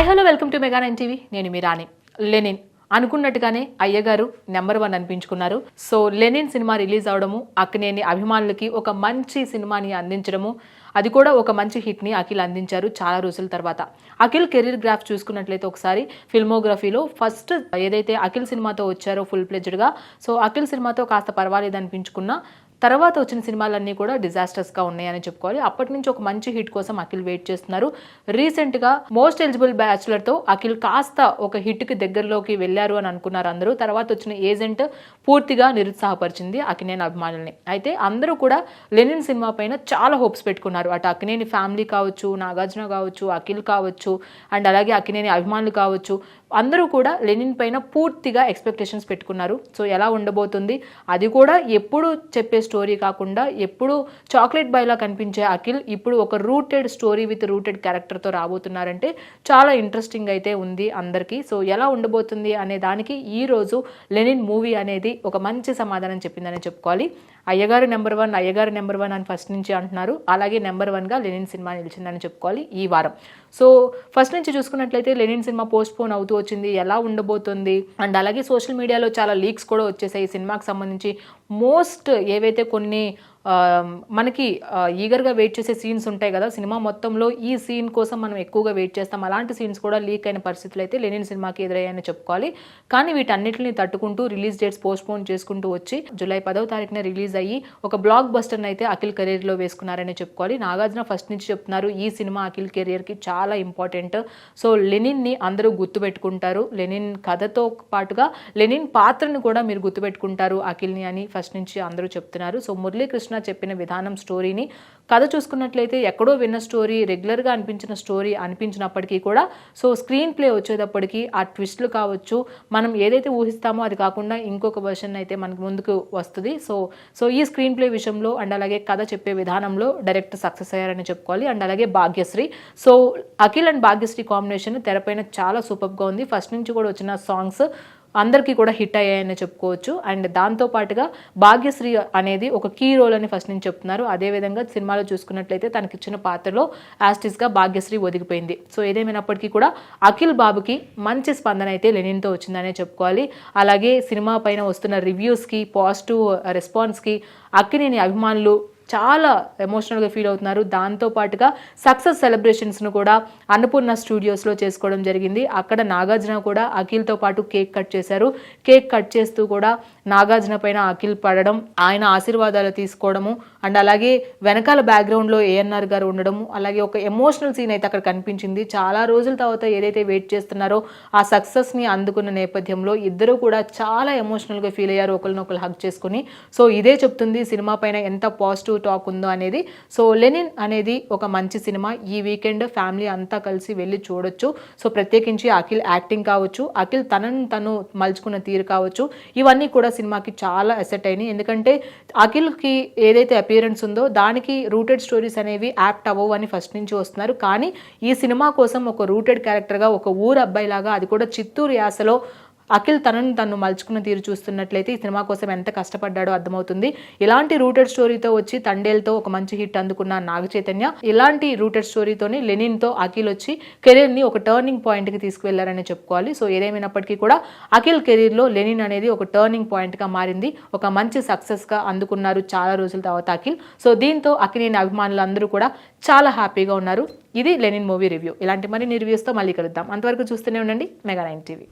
Hi hello welcome to mega 9 TV. నేను మీ Rani. Lenin అనుకున్నట్టుగానే అయ్యగారు నెంబర్ 1 అనిపించుకున్నారు. సో లెనిన్ సినిమా రిలీజ్ అవడము, అక్కినేని అభిమానులకి ఒక మంచి సినిమాని అందించడము, అది కూడా ఒక మంచి హిట్ని అఖిల్ అందించారు చాలా రోజుల తర్వాత. అఖిల్ కెరీర్ గ్రాఫ్ చూసుకున్నట్లయితే ఒకసారి ఫిల్మోగ్రఫీలో ఫస్ట్ ఏదైతే అఖిల్ సినిమాతో వచ్చారో ఫుల్ ప్లెజ్డ్గా, సో అఖిల్ సినిమాతో కాస్త పర్వాలేదు అనిపించుకున్న తర్వాత వచ్చిన సినిమాలన్నీ కూడా డిజాస్టర్స్గా ఉన్నాయని చెప్పుకోవాలి. అప్పటి నుంచి ఒక మంచి హిట్ కోసం అఖిల్ వెయిట్ చేస్తున్నారు. రీసెంట్గా మోస్ట్ ఎలిజిబుల్ బ్యాచులర్తో అఖిల్ కాస్త ఒక హిట్కి దగ్గరలోకి వెళ్ళారు అని అనుకున్నారు అందరూ. తర్వాత వచ్చిన ఏజెంట్ పూర్తిగా నిరుత్సాహపరిచింది అక్కినేని అభిమానుల్ని. అయితే అందరూ కూడా లెనిన్ సినిమా పైన చాలా హోప్స్ పెట్టుకున్నారు. అటు అక్కినేని ఫ్యామిలీ కావచ్చు, నాగార్జున కావచ్చు, అఖిల్ కావచ్చు, అండ్ అలాగే అక్కినేని అభిమానులు కావచ్చు, అందరూ కూడా లెనిన్ పైన పూర్తిగా ఎక్స్పెక్టేషన్స్ పెట్టుకున్నారు. సో ఎలా ఉండబోతుంది, అది కూడా ఎప్పుడు చెప్పే స్టోరీ కాకుండా ఎప్పుడు చాక్లెట్ బాయ్లా కనిపించే అఖిల్ ఇప్పుడు ఒక రూటెడ్ స్టోరీ విత్ రూటెడ్ క్యారెక్టర్తో రాబోతున్నారంటే చాలా ఇంట్రెస్టింగ్ అయితే ఉంది అందరికీ. సో ఎలా ఉండబోతుంది అనే దానికి ఈరోజు లెనిన్ మూవీ అనేది ఒక మంచి సమాధానం చెప్పిందని చెప్పుకోవాలి. అయ్యగారు నెంబర్ 1, అయ్యగారు నెంబర్ 1 అని ఫస్ట్ నుంచి అంటున్నారు. అలాగే నెంబర్ 1గా లెనిన్ సినిమా నిలిచిందని చెప్పుకోవాలి ఈ వారం. సో ఫస్ట్ నుంచి చూసుకున్నట్లయితే లెనిన్ సినిమా పోస్ట్ పోన్ అవుతూ వచ్చింది, ఎలా ఉండబోతుంది, అండ్ అలాగే సోషల్ మీడియాలో చాలా లీక్స్ కూడా వచ్చేసాయి ఈ సినిమాకి సంబంధించి. మోస్ట్ ఏవైతే కొన్ని మనకి ఈగర్గా వెయిట్ చేసే సీన్స్ ఉంటాయి కదా సినిమా మొత్తంలో, ఈ సీన్ కోసం మనం ఎక్కువగా వెయిట్ చేస్తాం. అలాంటి సీన్స్ కూడా లీక్ అయిన పరిస్థితులు అయితే లెనిన్ సినిమాకి ఎదురయ్యాయని చెప్పుకోవాలి. కానీ వీటన్నిటిని తట్టుకుంటూ రిలీజ్ డేట్స్ పోస్ట్ పోన్ చేసుకుంటూ వచ్చి జూలై 10వ తారీఖున రిలీజ్ అయ్యి ఒక బ్లాక్ బస్టర్ని అయితే అఖిల్ కెరీర్లో వేసుకున్నారని చెప్పుకోవాలి. నాగార్జున ఫస్ట్ నుంచి చెప్తున్నారు ఈ సినిమా అఖిల్ కెరియర్కి చాలా ఇంపార్టెంట్. సో లెనిన్ని అందరూ గుర్తుపెట్టుకుంటారు, లెనిన్ కథతో పాటుగా లెనిన్ పాత్రను కూడా మీరు గుర్తుపెట్టుకుంటారు అఖిల్ని అని ఫస్ట్ నుంచి అందరూ చెప్తున్నారు. సో మురళీకృష్ణ చెప్పిన విధానం స్టోరీని కథ చూసుకున్నట్లయితే ఎక్కడో విన్న స్టోరీ, రెగ్యులర్గా అనిపించిన స్టోరీ అనిపించినప్పటికీ కూడా సో స్క్రీన్ ప్లే వచ్చేటప్పటికి ఆ ట్విస్ట్లు కావచ్చు, మనం ఏదైతే ఊహిస్తామో అది కాకుండా ఇంకొక వర్షన్ అయితే మనకు ముందుకు వస్తుంది. సో ఈ స్క్రీన్ ప్లే విషయంలో అండ్ అలాగే కథ చెప్పే విధానంలో డైరెక్ట్ సక్సెస్ అయ్యారని చెప్పుకోవాలి. అండ్ అలాగే Bhagyashri, so Akhil and Bhagyashri combination తెరపైన చాలా సూపర్గా ఉంది. ఫస్ట్ నుంచి కూడా వచ్చిన సాంగ్స్ అందరికీ కూడా హిట్ అయ్యాయని చెప్పుకోవచ్చు. అండ్ దాంతోపాటుగా భాగ్యశ్రీ అనేది ఒక కీ రోల్ అని ఫస్ట్ నుంచి చెప్తున్నారు. అదేవిధంగా సినిమాలో చూసుకున్నట్లయితే తనకి ఇచ్చిన పాత్రలో యాస్టిస్గా భాగ్యశ్రీ ఒదిగిపోయింది. సో ఏదేమైనప్పటికీ కూడా అఖిల్ బాబుకి మంచి స్పందన అయితే లెనిన్తో వచ్చిందనే చెప్పుకోవాలి. అలాగే సినిమా పైన వస్తున్న రివ్యూస్కి, పాజిటివ్ రెస్పాన్స్కి అక్కినేని అభిమానులు చాలా ఎమోషనల్గా ఫీల్ అవుతున్నారు. దాంతోపాటుగా సక్సెస్ సెలబ్రేషన్స్ను కూడా అన్నపూర్ణ స్టూడియోస్లో చేసుకోవడం జరిగింది. అక్కడ నాగార్జున కూడా అఖిల్తో పాటు కేక్ కట్ చేశారు. కేక్ కట్ చేస్తూ కూడా నాగార్జున పైన అఖిల్ పడడం, ఆయన ఆశీర్వాదాలు తీసుకోవడము, అండ్ అలాగే వెనకాల బ్యాక్గ్రౌండ్లో ఏఎన్ఆర్ గారు ఉండడము, అలాగే ఒక ఎమోషనల్ సీన్ అయితే అక్కడ కనిపించింది. చాలా రోజుల తర్వాత ఏదైతే వెయిట్ చేస్తున్నారో ఆ సక్సెస్ని అందుకున్న నేపథ్యంలో ఇద్దరు కూడా చాలా ఎమోషనల్గా ఫీల్ అయ్యారు, ఒకరినొకరు హగ్ చేసుకుని. సో ఇదే చెప్తుంది సినిమా పైన ఎంత పాజిటివ్ టాక్ ఉందో అనేది. సో లెనిన్ అనేది ఒక మంచి సినిమా, ఈ వీకెండ్ ఫ్యామిలీ అంతా కలిసి వెళ్ళి చూడొచ్చు. సో ప్రత్యేకించి అఖిల్ యాక్టింగ్ కావచ్చు, అఖిల్ తను మలుచుకున్న తీరు కావచ్చు, ఇవన్నీ కూడా సినిమాకి చాలా అసెట్ అయినాయి. ఎందుకంటే అఖిల్కి ఏదైతే అపియరెన్స్ ఉందో దానికి రూటెడ్ స్టోరీస్ అనేవి యాప్ట్ అవ్వవు అని ఫస్ట్ నుంచి వస్తున్నారు. కానీ ఈ సినిమా కోసం ఒక రూటెడ్ క్యారెక్టర్గా, ఒక ఊరు అబ్బాయిలాగా, అది కూడా చిత్తూరు యాసలో అఖిల్ తను మలుచుకున్న తీరు చూస్తున్నట్లయితే ఈ సినిమా కోసం ఎంత కష్టపడ్డాడో అర్థమవుతుంది. ఇలాంటి రూటెడ్ స్టోరీతో వచ్చి తండేల్తో ఒక మంచి హిట్ అందుకున్న నాగ చైతన్య ఇలాంటి రూటెడ్ స్టోరీతోని లెనిన్తో అఖిల్ వచ్చి కెరీర్ని ఒక టర్నింగ్ పాయింట్కి తీసుకువెళ్లారని చెప్పుకోవాలి. సో ఏదేమైనప్పటికీ కూడా అఖిల్ కెరీర్లో లెనిన్ అనేది ఒక టర్నింగ్ పాయింట్గా మారింది, ఒక మంచి సక్సెస్గా అందుకున్నారు చాలా రోజుల తర్వాత అఖిల్. సో దీంతో అఖిలేని అభిమానులు అందరూ కూడా చాలా హ్యాపీగా ఉన్నారు. ఇది లెనిన్ మూవీ రివ్యూ. ఇలాంటి మరిన్ని రివ్యూస్తో మళ్ళీ కలుద్దాం. అంతవరకు చూస్తూనే ఉండండి మెగా 9 టీవీ.